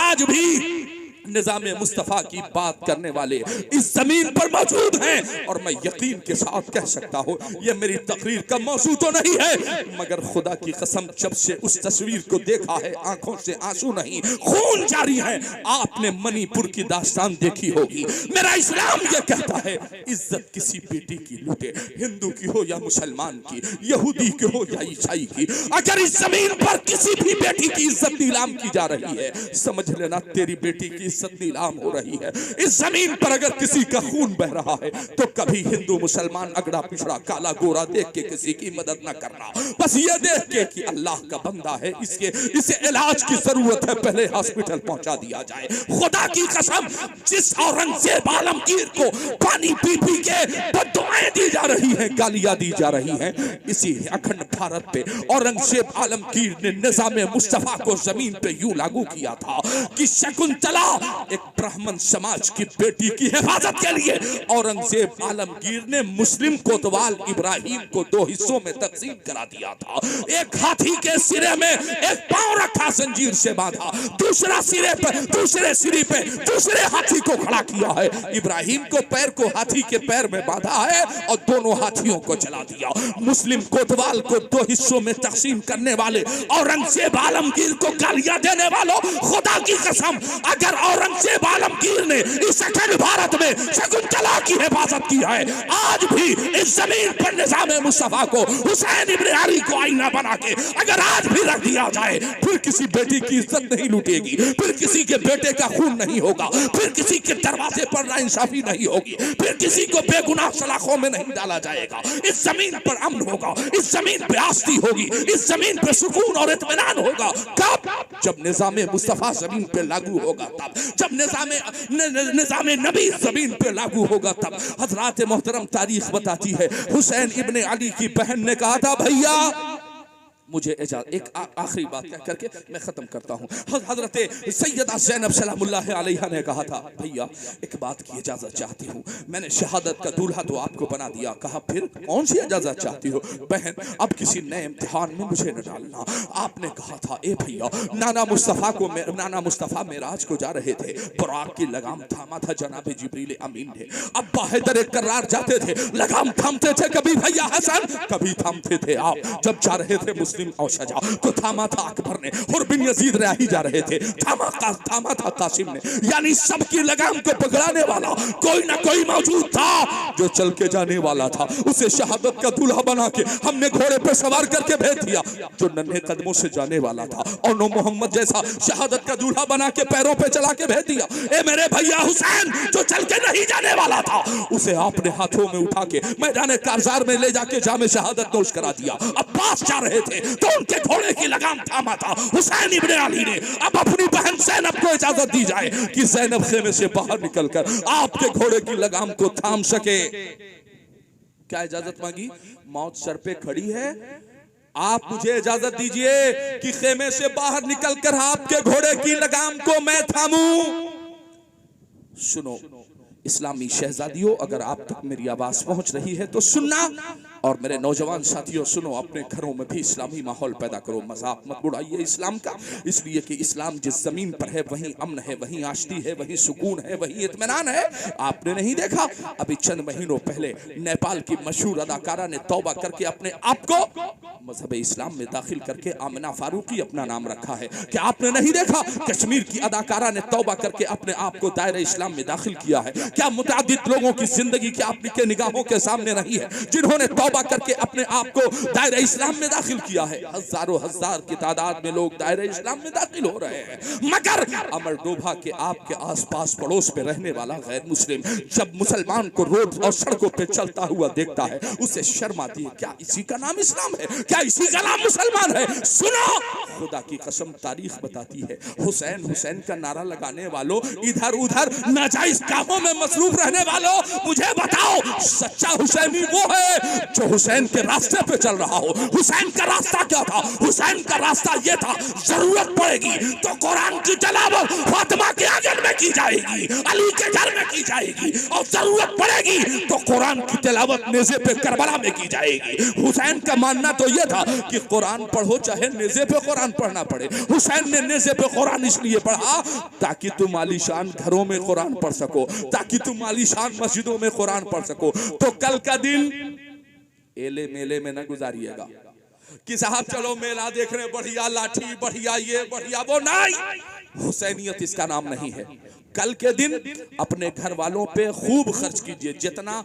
आज भी निज़ामे मुस्तफ़ा की बात करने वाले इस जमीन पर मौजूद हैं। और मैं यकीन के साथ कह सकता हूँ, ये मेरी तकरीर का मौजू तो नहीं है, मगर खुदा की कसम जब से उस तस्वीर को देखा है, आंखों से आंसू नहीं खून जारी है। आपने मणिपुर की दास्तान देखी होगी। मेरा इस्लाम ये कहता है, इज्जत किसी बेटी की लूटे, हिंदू की हो या मुसलमान की, यहूदी की हो या ईसाई की। अगर इस जमीन पर किसी भी बेटी की इज्जत नीलाम की जा रही है, समझ लेना तेरी बेटी की इज्जत नीलाम हो रही है। इस जमीन पर अगर किसी का खून बह रहा है तो कभी हिंदू मुसलमान अगड़ा पिछड़ा काला गोरा देख के किसी की मदद न करना, बस ये देख के कि अल्लाह का बंदा है, इसे इलाज की जरूरत है, पहले हॉस्पिटल पहुंचा दिया जाए। खुदा की कसम, जिस औरंगजेब आलमगीर को पानी पी पी के बद्दुआएं दी जा रही हैं, गालियां दी जा रही हैं, इसी अखंड भारत पे औरंगजेब आलमगीर ने निज़ामे मुस्तफा को जमीन पे यूं लागू किया था कि शकुंतला एक ब्राह्मण समाज की बेटी की हिफाजत के लिए औरंगजेब आलमगीर ने मुस्लिम कोतवाल इब्राहिम को दो हिस्सों में तकसीम करा दिया था। एक हाथी के सिरे में एक पांव रखा, जंजीर से बांधा, दूसरे सिरे पे दूसरे हाथी को खड़ा किया है। इब्राहिम को पैर को हाथी के पैर में बांधा है और दोनों हाथियों को चला दिया। मुस्लिम कोतवाल को दो हिस्सों में तकसीम करने वाले औरंगजेब आलमगीर को गालियां देने वालों, खुदा की कसम, अगर औरंगजेब आलमगीर ने इस अखंड भारत में शकुंतला की हिफाजत की है, आज भी इस जमीन पर निज़ामे मुस्तफा को, हुसैन इब्ने अली को आईना बना के अगर आज भी रख दिया जाए, फिर किसी बेटी की इज्जत नहीं लूटेगी, फिर किसी के बेटे का खून नहीं होगा, फिर किसी के दरवाजे पर नाइंसाफी नहीं होगी, फिर किसी को बेगुनाह सलाखों में नहीं डाला जाएगा। इस जमीन पर अमन होगा, इस जमीन पे आस्ती होगी, इस जमीन पे सुकून और इत्मीनान होगा। कब? जब निज़ामे मुस्तफा जमीन पे लागू होगा, तब जब निज़ामे नबी जमीन पे लागू होगा, तब। हजरात मोहतरम, तारीख बताती है, हुसैन इब्ने अली की बहन ने कहा था, भैया मुझे इजाज़त, एक आखिरी बात कह करके मैं ख़त्म करता हूँ। हज़रत सैयदा ज़ैनब सलामुल्लाह अलैहा ने कहा था, भैया एक बात की इजाज़त चाहती हूँ, मैंने शहादत का दूल्हा तो आपको बना दिया। कहा, फिर कौन सी इजाज़त चाहती हो? बहन, अब किसी नए इम्तिहान में मुझे न डालना। आपने कहा था, ए भैया, नाना मुस्तफ़ा मेराज को जा रहे थे, बुराक की लगाम थामा था जनाब जिब्रील अमीन ने। अब बाहिदर करार जाते थे, लगाम थामते थे, कभी भैया हसन, कभी थामते थे आप। जब जा रहे थे मुस्लिम औशजा तो थामा था अकबर ने, हुर बिन यजीद रही जा रहे थे, थामा था कासिम ने। यानी सबकी लगाम को पकड़ाने वाला कोई ना कोई मौजूद था जो चल के जाने वाला था। उसे शहादत का दूल्हा बना के हमने घोड़े पे सवार करके भेज दिया, जो नन्हे कदमों से जाने वाला था, और नो मोहम्मद जैसा शहादत का दूल्हा बना के पैरों पे चला के भेज दिया। ए मेरे भैया हुसैन, जो चल के नहीं जाने वाला था, उसे आपने हाथों में उठा के मैदान कारजार में ले जाके जामे शहादत नोश करा दिया। अब्बास जा रहे थे तो उनके घोड़े की लगाम थामा था हुसैन इब्ने अली ने। अब अपनी बहन ज़ैनब को इजाजत दी जाए कि ज़ैनब खेमे से बाहर निकलकर आपके घोड़े की लगाम को थाम सके। क्या इजाजत मांगी? मौत सर पे खड़ी है, आप मुझे इजाजत दीजिए कि खेमे से बाहर निकलकर आपके घोड़े की लगाम को मैं थामूं। सुनो इस्लामी शहजादियों, अगर आप तक मेरी आवाज पहुंच रही है तो सुनना, और मेरे नौजवान साथियों सुनो, अपने घरों में भी इस्लामी माहौल पैदा करो। मजाक मत उड़ाइए इस्लाम का, इसलिए कि इस्लाम जिस जमीन पर है वहीं अमन है, वहीं आश्ती है, वहीं सुकून है, वहीं इत्मीनान है। आपने नहीं देखा, अभी चंद महीनों पहले नेपाल की मशहूर अदाकारा ने तौबा करके अपने आप को मजहब इस्लाम में दाखिल करके आमिना फारूकी अपना नाम रखा है। क्या आपने नहीं देखा, कश्मीर की अदाकारा ने तौबा करके अपने आप को दायरे इस्लाम में दाखिल किया है। क्या मुतादिद लोगों की जिंदगी क्या आपके निगाहों के सामने नहीं है जिन्होंने तौबा करके अपने आप को दायरे इस्लाम में दाखिल किया है? हजारों हजार की तादाद में लोग दायरे इस्लाम में दाखिल हो रहे हैं, मगर अमर डोभा के आपके आसपास पड़ोस में रहने वाला गैर मुस्लिम जब मुसलमान को रोड और सड़कों पे चलता हुआ देखता है उसे शर्म आती है। क्या इसी का नाम इस्लाम है? क्या इसी का नाम मुसलमान है? सुनो, खुदा की कसम तारीख बताती है, हुसैन हुसैन का नारा लगाने वालों, इधर उधर नाजायज कामों में मसरूफ रहने वालों, मुझे बताओ सच्चा हुसैनी वो है जो तो हुसैन के रास्ते पे चल रहा हो। हुसैन का रास्ता क्या था? हुसैन का रास्ता ये था, जरूरत पड़ेगी तो कुरान की तिलावत फातिमा के आंगन में की जाएगी, अली के घर में की जाएगी, और जरूरत पड़ेगी तो कुरान की तिलावत नेज़े पे करबला में की जाएगी। हुसैन का मानना तो यह था कि कुरान पढ़ो चाहे नेज़े पे कुरान पढ़ना पड़े। हुसैन ने नेज़े पे कुरान इसलिए पढ़ा ताकि तुम आलीशान घरों में कुरान पढ़ सको, ताकि तुम आलीशान मस्जिदों में कुरान पढ़ सको। तो कल का दिन एले मेले में न गुजारिएगा कि साहब चलो मेला देखने, बढ़िया लाठी, बढ़िया ये, बढ़िया वो, नहीं। हुसैनियत इसका नाम नहीं है। कल के दिन अपने घर वालों पे खूब खर्च कीजिए, जितना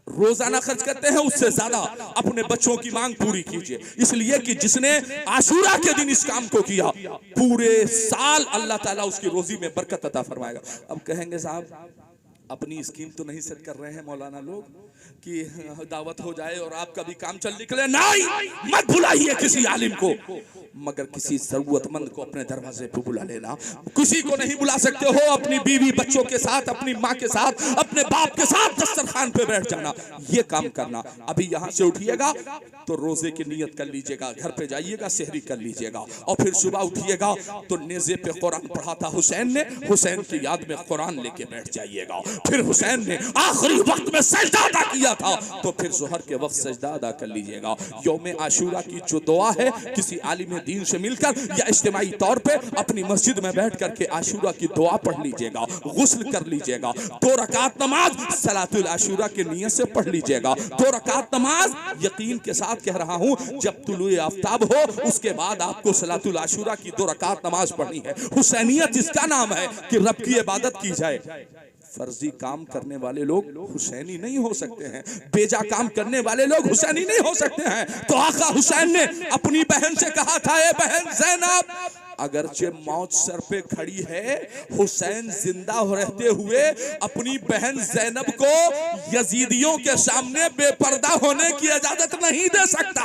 रोजाना खर्च करते हैं उससे ज्यादा अपने बच्चों की मांग पूरी कीजिए, इसलिए कि जिसने आशूरा के दिन इस काम को किया पूरे साल अल्लाह ताला उसकी रोजी में बरकत अता फरमाएगा। अब कहेंगे साहब अपनी स्कीम तो नहीं सेट कर रहे हैं मौलाना लोग कि दावत हो जाए और आपका भी काम चल निकले। नहीं, मत बुलाइए किसी आलिम को, मगर किसी जरूरतमंद को अपने दरवाजे पे बुला लेना। किसी को नहीं बुला सकते हो, अपनी बीवी बच्चों के साथ, अपनी माँ के साथ, अपने बाप के साथ दस्तरखान पे बैठ जाना, ये काम करना। अभी यहाँ से उठिएगा तो रोजे की नियत कर लीजिएगा, घर पे जाइएगा सहरी कर लीजिएगा, और फिर सुबह उठिएगा तो नेज़े पे कुरान पढ़ा था हुसैन ने, हुसैन की याद में कुरान लेके बैठ जाइएगा। फिर हुसैन ने आखिरी वक्त में सजदा अदा किया था तो फिर जोहर के वक्त सजदा अदा कर लीजिएगा। यौम आशूरा की जो दुआ है किसी आलिम दीन से मिलकर या इज्तिमाई तौर पे अपनी मस्जिद में बैठ करके आशूरा की दुआ पढ़ लीजिएगा, गुस्ल कर लीजिएगा, 2 रकात नमाज सलातुल आशूरा की नियत से पढ़ लीजिएगा। 2 रकात नमाज यकीन के साथ कह रहा हूं, जब तुलुए आफ्ताब हो उसके बाद आपको सलातुल आशूरा की 2 रकात नमाज पढ़नी है। हुसैनियत इसका नाम है कि रब की इबादत की जाए। फर्जी काम करने वाले लोग हुसैनी नहीं हो सकते हैं, बेजा काम करने वाले लोग हुसैनी नहीं हो सकते हैं। तो आका हुसैन ने अपनी बहन से कहा था, ए बहन ज़ैनब, अगरचे मौत सर पे खड़ी है, हुसैन जिंदा रहते हुए अपनी बहन ज़ैनब को यजीदियों के सामने बेपर्दा होने की इजाजत नहीं दे सकता।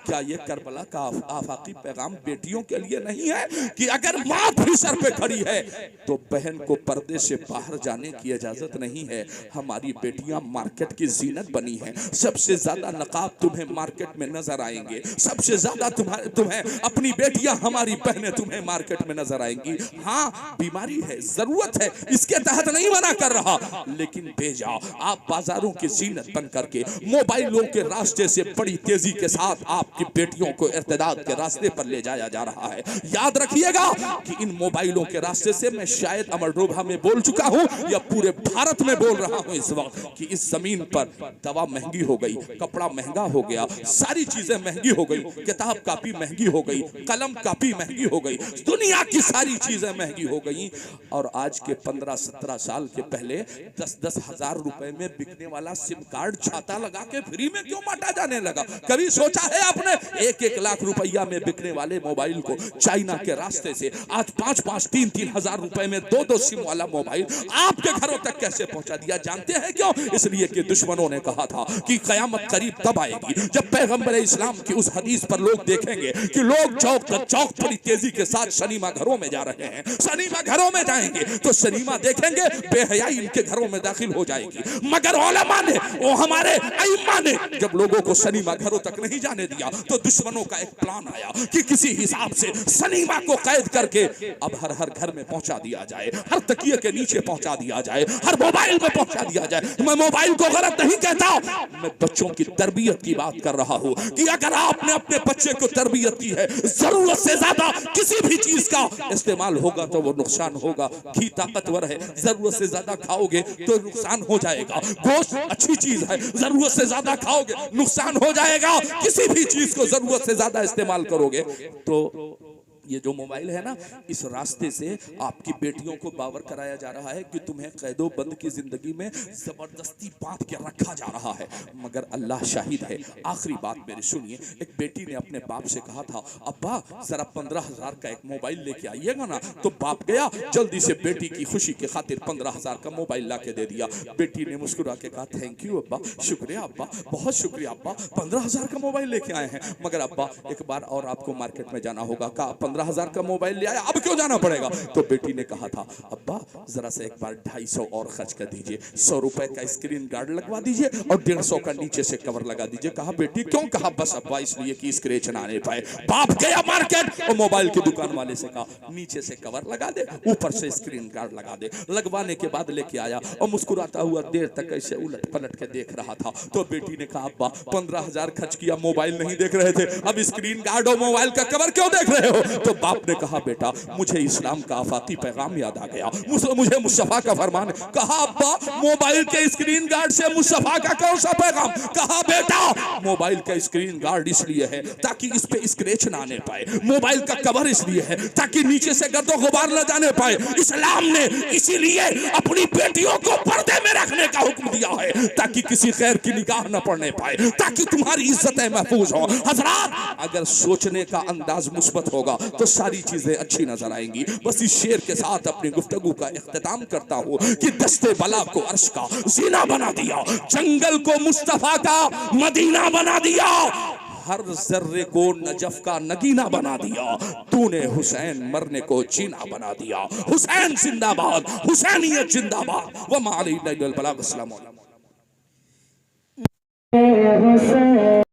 क्या ये करबला का आफाकी पैगाम बेटियों के लिए नहीं है कि अगर मौत भी सर पे खड़ी है तो बहन को पर्दे से बाहर जाने की इजाजत नहीं है। हमारी बेटियां मार्केट की जीनत बनी हैं, सबसे ज्यादा नकाब तुम्हें मार्केट में नजर आएंगे, सबसे ज्यादा तुम्हें अपनी बेटियां, हमारी बहनें तुम्हें मार्केट में नजर आएंगी। हाँ, बीमारी है, जरूरत है, इसके तहत नहीं मना कर रहा, लेकिन भेजा आप बाजारों की जीनत बन करके मोबाइलों के रास्ते से बड़ी तेजी के साथ आपकी बेटियों को इर्तिदाद के रास्ते पर ले जाया जा रहा है। याद रखिएगा कि इन मोबाइलों के रास्ते से मैं शायद अमरडोभा में बोल चुका हूं या पूरे भारत में बोल रहा हूं इस वक्त कि इस जमीन पर दवा महंगी हो गई, कपड़ा महंगा हो गया, सारी चीजें महंगी हो गई, किताब कापी महंगी हो गई, कलम कापी महंगी हो गई, दुनिया की सारी चीजें महंगी हो गई। और आज के 15-17 साल के पहले 10-10 हजार रुपए में बिकने वाला सिम कार्ड छाता लगा के फ्री में क्यों बांटा जाने लगा? कभी सोचा है आपने? 1-1 लाख रुपया में बिकने वाले मोबाइल को चाइना के रास्ते से आज 5-5, 3-3 हजार रुपए में 2-2 सिम वाला मोबाइल आपके घरों तक कैसे पहुंचा दिया? जानते हैं क्यों? इसलिए कि दुश्मनों ने कहा था कि कयामत करीब तब आएगी जब पैगंबर इस्लाम की उस हदीस पर लोग देखेंगे कि लोग चौक बड़ी तेजी के साथ शनीमा घरों में जा रहे हैं, शनीमा घरों में जाएंगे तो शनीमा देखेंगे, बेहयाई इनके घरों में दाखिल हो जाएगी। मगर उलमा ने, वो हमारे अइम्मा ने जब लोगों को शनीमा घरों तक नहीं जाने दिया तो दुश्मनों का एक प्लान आया कि किसी हिसाब से शनीमा को कैद करके अब हर घर में पहुंचा दिया जाए, हर तकिए के नीचे पहुंचा दिया जाए, हर मोबाइल में पहुंचा दिया जाए। मैं मोबाइल को गलत नहीं कहता, मैं बच्चों की तरबियत की बात कर रहा हूं कि अगर आपने अपने बच्चे को तरबियत की है, जरूरत से ज्यादा किसी भी चीज का इस्तेमाल होगा तो वो नुकसान होगा। घी ताकतवर है, जरूरत से ज्यादा खाओगे तो नुकसान हो जाएगा। गोश्त अच्छी चीज है, जरूरत से ज्यादा खाओगे नुकसान हो जाएगा। किसी भी चीज को जरूरत से ज्यादा इस्तेमाल करोगे तो ये जो मोबाइल है ना, इस रास्ते से आपकी बेटियों को बावर कराया जा रहा है कि तुम्हें कैदो बंद की जिंदगी में जबरदस्ती बांध के रखा जा रहा है। मगर अल्लाह शाहिद है। आखिरी बात मेरी सुनिए, एक बेटी ने अपने बाप से कहा था, अब्बा जरा 15,000 का एक मोबाइल लेके आइएगा ना। तो बाप गया, जल्दी से बेटी की खुशी के खातिर 15,000 का मोबाइल ला के दे दिया। बेटी ने मुस्कुरा के कहा, थैंक यू अब्बा, शुक्रिया अब्बा, बहुत शुक्रिया अब्बा, 15,000 का मोबाइल लेके आए हैं। मगर अब्बा एक बार और आपको मार्केट में जाना होगा। कहा 15,000 का मोबाइल ले आया, अब क्यों जाना पड़ेगा? तो बेटी ने कहा था अब्बा जरा से एक बार 250 और खर्च कर दीजिए, 100 रुपए का स्क्रीन गार्ड लगवा दीजिए और 150 का नीचे से कवर लगा दीजिए। कहा बेटी क्यों? कहा बस अब्बा इसलिए कि स्क्रैच ना आने पाए। बाप गया मार्केट और मोबाइल की दुकान वाले से कहा नीचे से कवर लगा दे, ऊपर से स्क्रीन गार्ड लगा दे। लगवाने के बाद लेके आया और मुस्कुराता हुआ देर तक ऐसे उलट पलट के देख रहा था। तो बेटी ने कहा अब्बा 15,000 खर्च किया, मोबाइल नहीं देख रहे थे, अब स्क्रीन गार्ड और मोबाइल का कवर क्यों देख रहे हो? तो बाप ने कहा बेटा मुझे इस्लाम का आफाकी पैगाम याद आ गया, मुझे मुस्तफा का फरमान। कहा अब्बा मोबाइल के स्क्रीन गार्ड से मुस्तफा का कौन सा पैगाम? कहा बेटा मोबाइल का स्क्रीन गार्ड इसलिए है ताकि इस पे स्क्रैच ना आने पाए, मोबाइल का कवर इसलिए है ताकि नीचे से गर्दो गुबार न जाने पाए। इस्लाम ने इसीलिए अपनी बेटियों को पर्दे में रखने का हुक्म दिया है ताकि किसी गैर की निगाह न पड़ने पाए, ताकि तुम्हारी इज्जतें महफूज हो। हजरात अगर सोचने का अंदाज मुस्बत होगा तो सारी चीजें अच्छी नजर आएंगी। बस इस शेर के साथ अपनी गुफ्तगू का इख्तिताम करता हूँ कि दस्ते बला को अर्श का जीना बना दिया, जंगल को मुस्तफा का मदीना बना दिया, हर जर्रे को नजफ का नगीना बना दिया, तूने हुसैन मरने को जीना बना दिया। हुसैन जिंदाबाद, हुसैनियत जिंदाबाद। व मा अलैना इल्लल बलाग। अस्सलामु अलैकुम।